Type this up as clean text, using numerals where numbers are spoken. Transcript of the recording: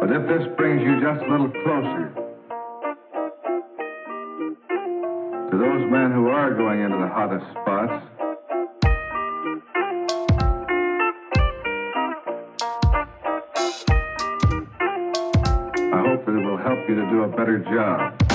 But if this brings you just a little closer to those men who are going into the hottest spots, I hope that it will help you to do a better job.